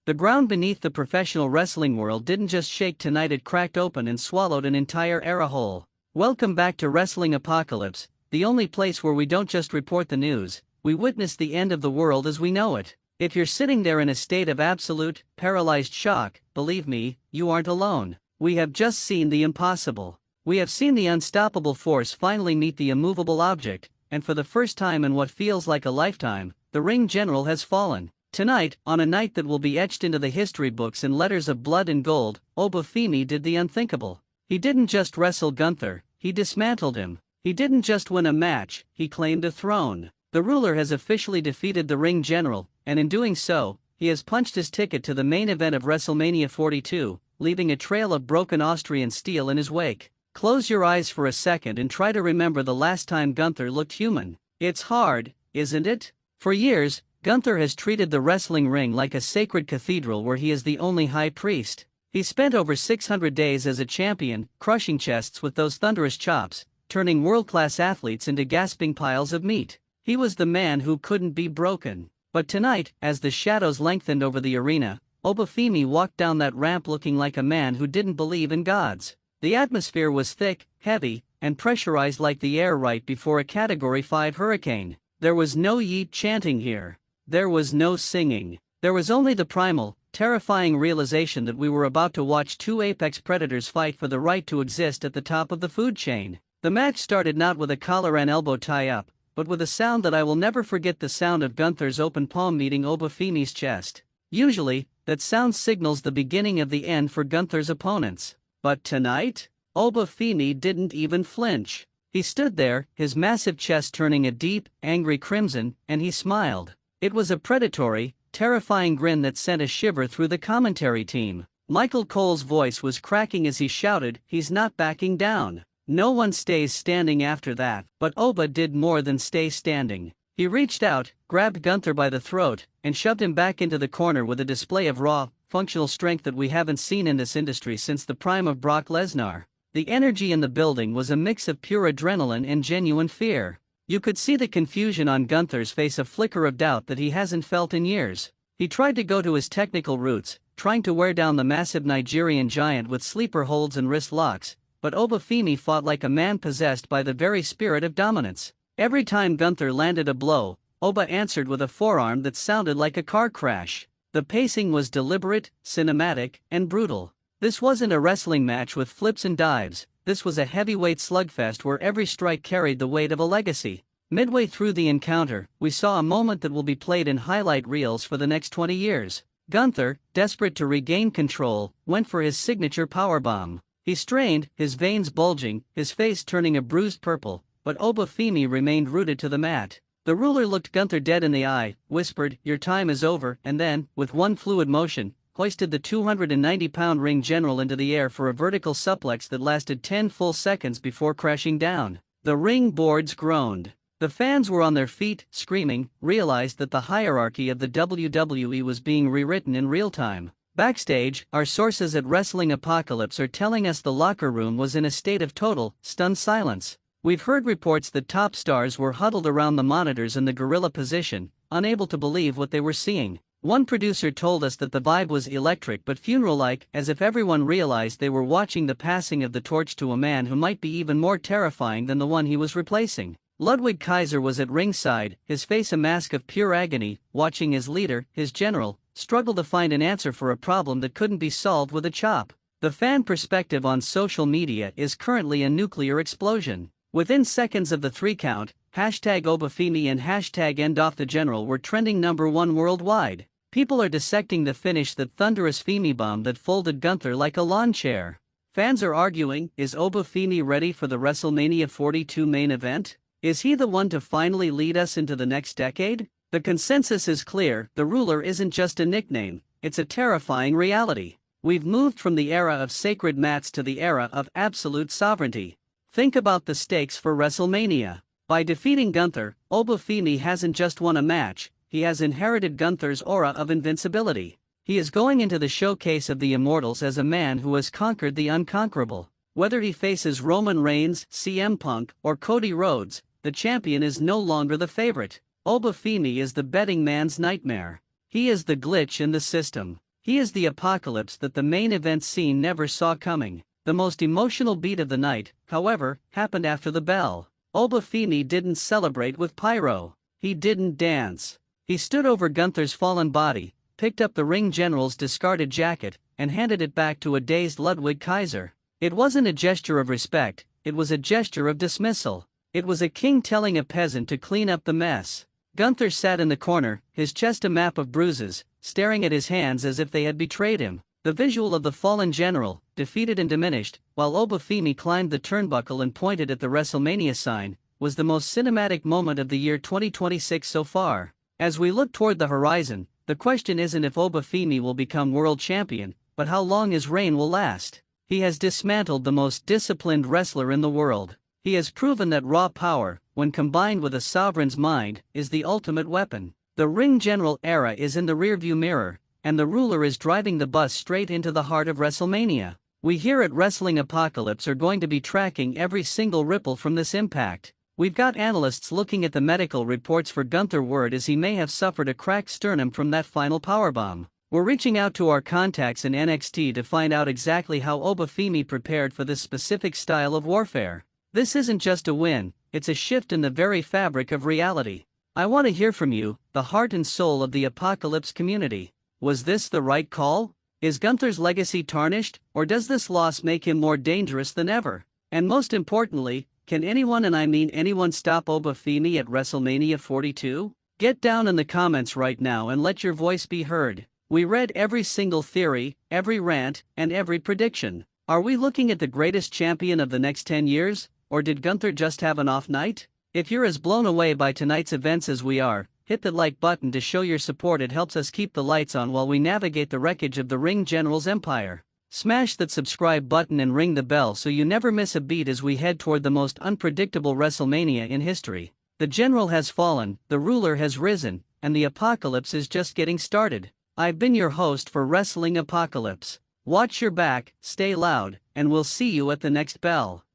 The ground beneath the professional wrestling world didn't just shake tonight, it cracked open and swallowed an entire era whole. Welcome back to Wrestling Apocalypse, the only place where we don't just report the news, we witness the end of the world as we know it. If you're sitting there in a state of absolute, paralyzed shock, believe me, you aren't alone. We have just seen the impossible. We have seen the unstoppable force finally meet the immovable object, and for the first time in what feels like a lifetime, the ring general has fallen. Tonight, on a night that will be etched into the history books in letters of blood and gold, Oba Femi did the unthinkable. He didn't just wrestle Gunther, he dismantled him. He didn't just win a match, he claimed a throne. The ruler has officially defeated the ring general, and in doing so, he has punched his ticket to the main event of WrestleMania 42, leaving a trail of broken Austrian steel in his wake. Close your eyes for a second and try to remember the last time Gunther looked human. It's hard, isn't it? For years, Gunther has treated the wrestling ring like a sacred cathedral where he is the only high priest. He spent over 600 days as a champion, crushing chests with those thunderous chops, turning world-class athletes into gasping piles of meat. He was the man who couldn't be broken. But tonight, as the shadows lengthened over the arena, Oba Femi walked down that ramp looking like a man who didn't believe in gods. The atmosphere was thick, heavy, and pressurized like the air right before a Category 5 hurricane. There was no yeet chanting here. There was no singing. There was only the primal, terrifying realization that we were about to watch two apex predators fight for the right to exist at the top of the food chain. The match started not with a collar and elbow tie-up, but with a sound that I will never forget, the sound of Gunther's open palm meeting Oba Femi's chest. Usually, that sound signals the beginning of the end for Gunther's opponents. But tonight, Oba Femi didn't even flinch. He stood there, his massive chest turning a deep, angry crimson, and he smiled. It was a predatory, terrifying grin that sent a shiver through the commentary team. Michael Cole's voice was cracking as he shouted, "He's not backing down. No one stays standing after that." But Oba did more than stay standing. He reached out, grabbed Gunther by the throat, and shoved him back into the corner with a display of raw, functional strength that we haven't seen in this industry since the prime of Brock Lesnar. The energy in the building was a mix of pure adrenaline and genuine fear. You could see the confusion on Gunther's face, a flicker of doubt that he hasn't felt in years. He tried to go to his technical roots, trying to wear down the massive Nigerian giant with sleeper holds and wrist locks, but Oba Femi fought like a man possessed by the very spirit of dominance. Every time Gunther landed a blow, Oba answered with a forearm that sounded like a car crash. The pacing was deliberate, cinematic, and brutal. This wasn't a wrestling match with flips and dives. This was a heavyweight slugfest where every strike carried the weight of a legacy. Midway through the encounter, we saw a moment that will be played in highlight reels for the next 20 years. Gunther, desperate to regain control, went for his signature powerbomb. He strained, his veins bulging, his face turning a bruised purple, but Oba Femi remained rooted to the mat. The ruler looked Gunther dead in the eye, whispered, "Your time is over," and then, with one fluid motion, hoisted the 290-pound ring general into the air for a vertical suplex that lasted 10 full seconds before crashing down. The ring boards groaned. The fans were on their feet, screaming, realized that the hierarchy of the WWE was being rewritten in real time. Backstage, our sources at Wrestling Apocalypse are telling us the locker room was in a state of total, stunned silence. We've heard reports that top stars were huddled around the monitors in the gorilla position, unable to believe what they were seeing. One producer told us that the vibe was electric but funeral-like, as if everyone realized they were watching the passing of the torch to a man who might be even more terrifying than the one he was replacing. Ludwig Kaiser was at ringside, his face a mask of pure agony, watching his leader, his general, struggle to find an answer for a problem that couldn't be solved with a chop. The fan perspective on social media is currently a nuclear explosion. Within seconds of the 3 count, #ObaFemi and #EndOffTheGeneral were trending #1 worldwide. People are dissecting the finish, that thunderous Femi bomb that folded Gunther like a lawn chair. Fans are arguing, is Oba Femi ready for the WrestleMania 42 main event? Is he the one to finally lead us into the next decade? The consensus is clear, the ruler isn't just a nickname, it's a terrifying reality. We've moved from the era of sacred mats to the era of absolute sovereignty. Think about the stakes for WrestleMania. By defeating Gunther, Oba Femi hasn't just won a match, he has inherited Gunther's aura of invincibility. He is going into the showcase of the immortals as a man who has conquered the unconquerable. Whether he faces Roman Reigns, CM Punk, or Cody Rhodes, the champion is no longer the favorite. Oba Femi is the betting man's nightmare. He is the glitch in the system. He is the apocalypse that the main event scene never saw coming. The most emotional beat of the night, however, happened after the bell. Oba Femi didn't celebrate with pyro. He didn't dance. He stood over Gunther's fallen body, picked up the ring general's discarded jacket, and handed it back to a dazed Ludwig Kaiser. It wasn't a gesture of respect, it was a gesture of dismissal. It was a king telling a peasant to clean up the mess. Gunther sat in the corner, his chest a map of bruises, staring at his hands as if they had betrayed him. The visual of the fallen general, defeated and diminished, while Oba Femi climbed the turnbuckle and pointed at the WrestleMania sign, was the most cinematic moment of the year 2026 so far. As we look toward the horizon, the question isn't if Oba Femi will become world champion, but how long his reign will last. He has dismantled the most disciplined wrestler in the world. He has proven that raw power, when combined with a sovereign's mind, is the ultimate weapon. The ring general era is in the rearview mirror, and the ruler is driving the bus straight into the heart of WrestleMania. We here at Wrestling Apocalypse are going to be tracking every single ripple from this impact. We've got analysts looking at the medical reports for Gunther, word as he may have suffered a cracked sternum from that final powerbomb. We're reaching out to our contacts in NXT to find out exactly how Oba Femi prepared for this specific style of warfare. This isn't just a win, it's a shift in the very fabric of reality. I want to hear from you, the heart and soul of the Apocalypse community. Was this the right call? Is Gunther's legacy tarnished, or does this loss make him more dangerous than ever? And most importantly, can anyone, and I mean anyone, stop Oba Femi at WrestleMania 42? Get down in the comments right now and let your voice be heard. We read every single theory, every rant, and every prediction. Are we looking at the greatest champion of the next 10 years, or did Gunther just have an off night? If you're as blown away by tonight's events as we are, hit the like button to show your support. It helps us keep the lights on while we navigate the wreckage of the Ring General's empire. Smash that subscribe button and ring the bell so you never miss a beat as we head toward the most unpredictable WrestleMania in history. The general has fallen, the ruler has risen, and the apocalypse is just getting started. I've been your host for Wrestling Apocalypse. Watch your back, stay loud, and we'll see you at the next bell.